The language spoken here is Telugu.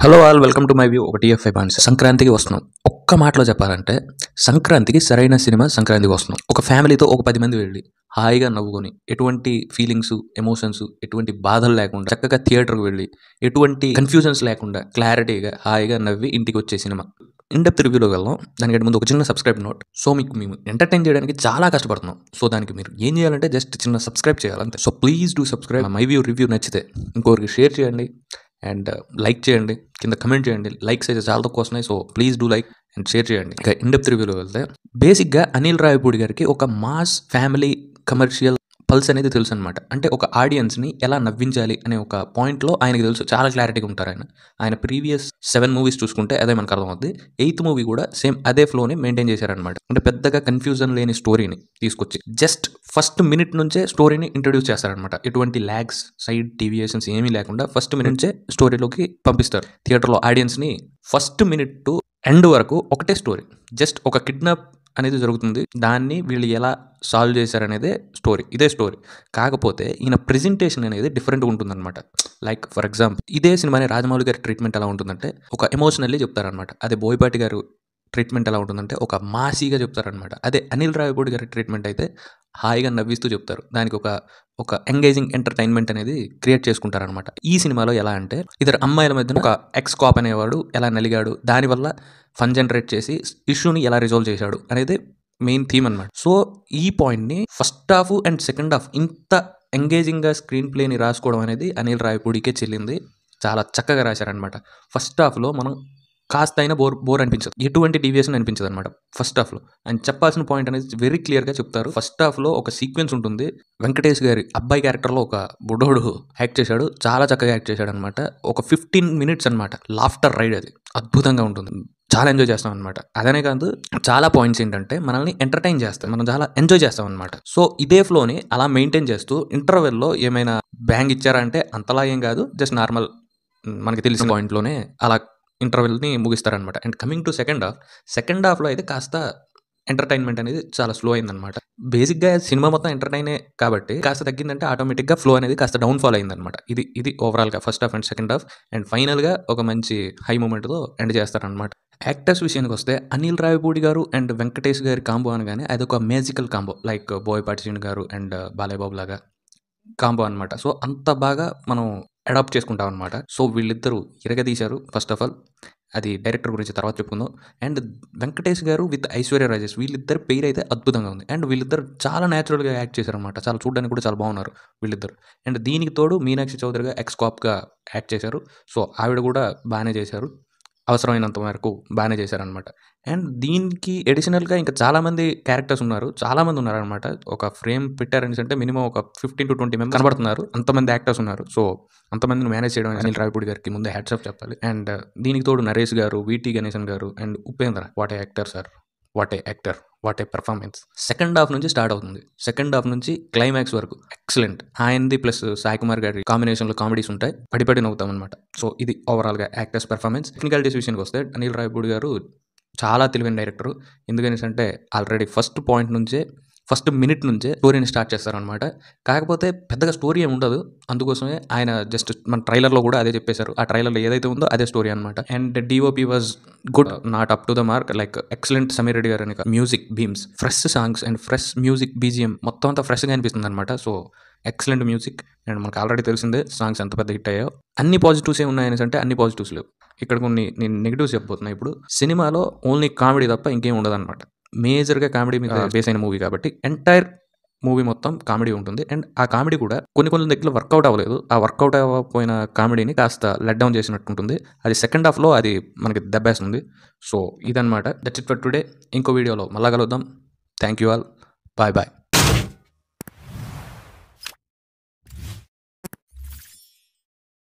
Hello all welcome to my view. ఒక టీఎఫ్ఐ బాన్స్. సంక్రాంతికి వస్తున్నాం. ఒక్క మాటలో చెప్పాలంటే సంక్రాంతికి సరైన సినిమా సంక్రాంతికి వస్తున్నాం. ఒక ఫ్యామిలీతో ఒక 10 మంది వెళ్ళి హాయిగా నవ్వుకొని ఎటువంటి ఫీలింగ్స్, ఎమోషన్స్, ఎటువంటి బాధలు లేకుండా చక్కగా థియేటర్కి వెళ్ళి ఎటువంటి కన్ఫ్యూజన్స్ లేకుండా క్లారిటీగా హాయిగా నవ్వి ఇంటికి వచ్చే సినిమా. ఇన్డెప్త్ రివ్యూలోకి వెళ్దాం. దానికంటే ముందు ఒక చిన్న సబ్స్క్రైబ్ నోట్. సో మీకు మేము ఎంటర్టైన్ చేయడానికి చాలా కష్టపడుతున్నాం. సో దానికి మీరు ఏం చేయాలంటే జస్ట్ చిన్న సబ్స్క్రైబ్ చేయాలంటే. So please do subscribe. My view review నచ్చితే ఇంకొకరికి షేర్ చేయండి అండ్ లైక్ చేయండి, కింద కమెంట్ చేయండి. లైక్స్ అయితే చాలా తక్కువ వస్తున్నాయి. So please do like and share చేయండి. ఇక ఇన్డెప్త్ రివ్యూలో వెళ్తే బేసిక్గా అనిల్ రావిపూడి గారికి ఒక మాస్ ఫ్యామిలీ కమర్షియల్ పల్స్ అనేది తెలుసు అనమాట. అంటే ఒక ఆడియన్స్ని ఎలా నవ్వించాలి అనే ఒక పాయింట్లో ఆయనకి తెలుసు. చాలా క్లారిటీగా ఉంటారు ఆయన ప్రీవియస్ 7 మూవీస్ చూసుకుంటే అదే మనకు అర్థమవుతుంది. 8th మూవీ కూడా సేమ్ అదే ఫ్లోని మెయింటైన్ చేశారనమాట. అంటే పెద్దగా కన్ఫ్యూజన్ లేని స్టోరీని తీసుకొచ్చి జస్ట్ ఫస్ట్ మినిట్ నుంచే స్టోరీని ఇంట్రడ్యూస్ చేస్తారనమాట. ఎటువంటి ల్యాగ్స్, సైడ్ డీవియేషన్స్ ఏమీ లేకుండా ఫస్ట్ మినిట్ నుంచే స్టోరీలోకి పంపిస్తారు. థియేటర్లో ఆడియన్స్ని ఫస్ట్ మినిట్ టు ఎండ్ వరకు ఒకటే స్టోరీ. జస్ట్ ఒక కిడ్నాప్ అనేది జరుగుతుంది, దాన్ని వీళ్ళు ఎలా సాల్వ్ చేశారనేదే స్టోరీ. ఇదే స్టోరీ. కాకపోతే ఈయన ప్రెజెంటేషన్ అనేది డిఫరెంట్గా ఉంటుందన్నమాట. లైక్ ఫర్ ఎగ్జాంపుల్ ఇదే సినిమాని రాజమౌళి గారి ట్రీట్మెంట్ ఎలా ఉంటుందంటే ఒక ఎమోషనల్లీ చెప్తారనమాట. అదే బోయపాటి గారు ట్రీట్మెంట్ ఎలా ఉంటుందంటే ఒక మాసీగా చెప్తారనమాట. అదే అనిల్ రావిపూడి గారి ట్రీట్మెంట్ అయితే హాయిగా నవ్విస్తూ చెప్తారు. దానికి ఒక ఎంగేజింగ్ ఎంటర్టైన్మెంట్ అనేది క్రియేట్ చేసుకుంటారనమాట. ఈ సినిమాలో ఎలా అంటే ఇద్దరు అమ్మాయిల మధ్యన ఒక ఎక్స్ కాప్ అనేవాడు ఎలా నలిగాడు, దానివల్ల ఫన్ జనరేట్ చేసి ఇష్యూని ఎలా రిజాల్వ్ చేశాడు అనేది మెయిన్ థీమ్ అనమాట. సో ఈ పాయింట్ని first half and second half ఇంత ఎంగేజింగ్గా స్క్రీన్ ప్లేని రాసుకోవడం అనేది అనిల్ రావిపూడికే చెల్లింది. చాలా చక్కగా రాశారనమాట. ఫస్ట్ హాఫ్లో మనం కాస్త అయినా బోర్ అనిపించదు, ఎటువంటి డీవియేషన్ అనిపించదు అనమాట. ఫస్ట్ హాఫ్లో ఆయన చెప్పాల్సిన పాయింట్ అనేది వెరీ క్లియర్గా చెప్తారు. ఫస్ట్ హాఫ్లో ఒక సీక్వెన్స్ ఉంటుంది. వెంకటేష్ గారి అబ్బాయి క్యారెక్టర్లో ఒక బుడ్డోడు యాక్ట్ చేశాడు. చాలా చక్కగా యాక్ట్ చేశాడు అనమాట. ఒక 15 minutes అనమాట లాఫ్టర్ రైడ్. అది అద్భుతంగా ఉంటుంది. చాలా ఎంజాయ్ చేస్తాం అనమాట. అదనే కాదు, చాలా పాయింట్స్ ఏంటంటే మనల్ని ఎంటర్టైన్ చేస్తాం, మనం చాలా ఎంజాయ్ చేస్తాం అనమాట. సో ఇదే ఫ్లోని అలా మెయింటైన్ చేస్తూ ఇంటర్వెల్లో ఏమైనా బ్యాంగ్ ఇచ్చారా అంటే అంతలా ఏం కాదు, జస్ట్ నార్మల్ మనకి తెలిసిన పాయింట్లోనే అలా ఇంటర్వెల్ని ముగిస్తారనమాట. అండ్ కమింగ్ టు సెకండ్ హాఫ్లో అయితే కాస్త ఎంటర్టైన్మెంట్ అనేది చాలా స్లో అయిందనమాట. బేసిక్గా సినిమా మొత్తం ఎంటర్టైనే కాబట్టి కాస్త తగ్గిందంటే ఆటోమేటిక్గా ఫ్లో అనేది కాస్త డౌన్ఫాల్ అయిందనమాట. ఇది ఓవరాల్గా first half and second half. And ఫైనల్గా ఒక మంచి హై మూమెంట్తో ఎండ్ చేస్తారనమాట. యాక్టర్స్ విషయానికి వస్తే అనిల్ రావిపూడి గారు అండ్ వెంకటేష్ గారి కాంబో అనగానే అదొక magical combo. Like Boyapati Srinu గారు అండ్ బాలయ్య బాబు లాగా కాంబో అనమాట. సో అంత బాగా మనం అడాప్ట్ చేసుకుంటాం అనమాట. సో వీళ్ళిద్దరూ ఇరగదీశారు. ఫస్ట్ ఆఫ్ ఆల్ అది డైరెక్టర్ గురించి తర్వాత చెప్పుకుందాం. అండ్ వెంకటేష్ గారు విత్ ఐశ్వర్య రాజేష్ వీళ్ళిద్దరు పెయిర్ అయితే అద్భుతంగా ఉంది. అండ్ వీళ్ళిద్దరు చాలా న్యాచురల్గా యాక్ట్ చేశారనమాట. చాలా చూడడానికి కూడా చాలా బాగున్నారు వీళ్ళిద్దరు. అండ్ దీనికి తోడు మీనాక్షి చౌదరిగా ఎక్స్ కాప్గా యాక్ట్ చేశారు. సో ఆవిడ కూడా బాగానే చేశారు, అవసరమైనంత వరకు బాగానే చేశారనమాట. అండ్ దీనికి ఎడిషనల్గా ఇంకా చాలామంది క్యారెక్టర్స్ ఉన్నారు, చాలామంది ఉన్నారనమాట. ఒక ఫ్రేమ్ పెట్టారని అంటే మినిమం ఒక 15 to 20 మెంబర్స్ కనబడుతున్నారు. అంతమంది యాక్టర్స్ ఉన్నారు. సో అంతమందిని మేనేజ్ చేయడం అనిల్ రావిపూడి గారికి ముందే హ్యాట్స్ ఆఫ్ చెప్పాలి. అండ్ దీనికి తోడు నరేష్ గారు, విటి గణేశన్ గారు and Upendra, what a actor sir, what a performance. Second half నుంచి స్టార్ట్ అవుతుంది. సెకండ్ హాఫ్ నుంచి క్లైమాక్స్ వరకు ఎక్సలెంట్. ఆయనది ప్లస్ సాయి కుమార్ గారి కాంబినేషన్లో కామెడీస్ ఉంటాయి, పడి నవ్వుతాం అనమాట. సో ఇది ఓవరాల్గా యాక్టర్స్ పెర్ఫార్మెన్స్. టెక్నికాలిటీస్ విషయానికి వస్తే అనిల్ రావిపూడి గారు చాలా తెలివైన డైరెక్టర్. ఎందుకంటే ఆల్రెడీ ఫస్ట్ మినిట్ నుంచే స్టోరీని స్టార్ట్ చేస్తారనమాట. కాకపోతే పెద్దగా స్టోరీ ఏమి ఉండదు. అందుకోసమే ఆయన జస్ట్ మన ట్రైలర్లో కూడా అదే చెప్పేశారు. ఆ ట్రైలర్లో ఏదైతే ఉందో అదే స్టోరీ అనమాట. And DOP was good, not up to the mark. Like excellent. Sameer Reddy గారు music Bheems, fresh songs and fresh music BGM మొత్తం అంతా ఫ్రెష్గా అనిపిస్తుంది అనమాట. So excellent music. అండ్ మనకు ఆల్రెడీ తెలిసిందే సాంగ్స్ ఎంత పెద్ద హిట్ అయ్యాయో. అన్ని పాజిటివ్సే ఉన్నాయని అంటే అన్ని పాజిటివ్స్ లేవు. ఇక్కడ కొన్ని నేను నెగిటివ్స్ చెప్పబోతున్నా. ఇప్పుడు సినిమాలో ఓన్లీ కామెడీ తప్ప ఇంకేం ఉండదు అనమాట. మేజర్గా కామెడీ మీద బేస్ అయిన మూవీ కాబట్టి ఎంటైర్ మూవీ మొత్తం కామెడీ ఉంటుంది. అండ్ ఆ కామెడీ కూడా కొన్ని దగ్గర వర్కౌట్ అవ్వలేదు. ఆ వర్కౌట్ అవ్వకపోయిన కామెడీని కాస్త లెట్ డౌన్ చేసినట్టు ఉంటుంది. అది సెకండ్ హాఫ్లో అది మనకి దెబ్బేస్తుంది. సో ఇదనమాట. That's it for today. ఇంకో వీడియోలో మళ్ళా కలుద్దాం. Thank you all. బాయ్.